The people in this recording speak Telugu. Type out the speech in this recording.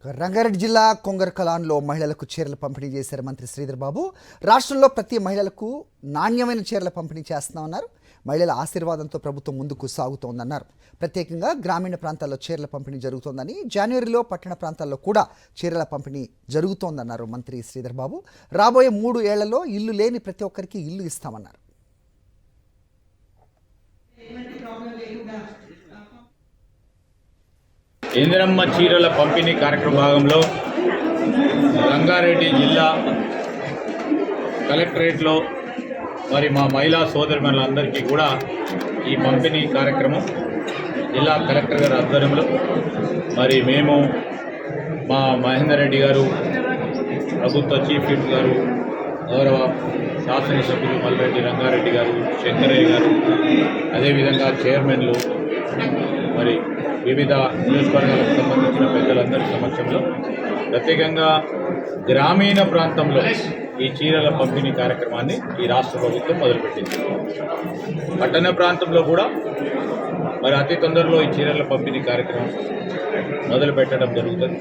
రంగారెడ్డి జిల్లా కొంగరకలాన్లో మహిళలకు చీరల పంపిణీ చేశారు మంత్రి శ్రీధర్ బాబు. రాష్ట్రంలో ప్రతి మహిళలకు నాణ్యమైన చీరల పంపిణీ చేస్తున్నామన్నారు. మహిళల ఆశీర్వాదంతో ప్రభుత్వం ముందుకు సాగుతోందన్నారు. ప్రత్యేకంగా గ్రామీణ ప్రాంతాల్లో చీరల పంపిణీ జరుగుతోందని, జనవరిలో పట్టణ ప్రాంతాల్లో కూడా చీరల పంపిణీ జరుగుతోందన్నారు మంత్రి శ్రీధర్ బాబు. రాబోయే 3 ఏళ్లలో ఇల్లు లేని ప్రతి ఒక్కరికి ఇల్లు ఇస్తామన్నారు. ఇందిరమ్మ చీరల పంపిణీ కార్యక్రమ భాగంలో రంగారెడ్డి జిల్లా కలెక్టరేట్లో మరి మా మహిళా సోదరిమణులందరికీ కూడా ఈ పంపిణీ కార్యక్రమం జిల్లా కలెక్టర్ గారి ఆధ్వర్యంలో మరి మేము మా మహేందర్ రెడ్డి గారు, ప్రభుత్వ చీఫ్ విప్ గారు, గౌరవ శాసనసభ్యులు మల్రెడ్డి రంగారెడ్డి గారు, శంకరయ్య గారు, అదేవిధంగా చైర్మన్లు, మరి వివిధ నియోజకవర్గాలకు సంబంధించిన పెద్దలందరి సమక్షంలో ప్రత్యేకంగా గ్రామీణ ప్రాంతంలో ఈ చీరల పంపిణీ కార్యక్రమాన్ని ఈ రాష్ట్ర ప్రభుత్వం మొదలుపెట్టింది. పట్టణ ప్రాంతంలో కూడా మరి అతి తొందరలో ఈ చీరల పంపిణీ కార్యక్రమం మొదలు పెట్టడం జరుగుతుంది.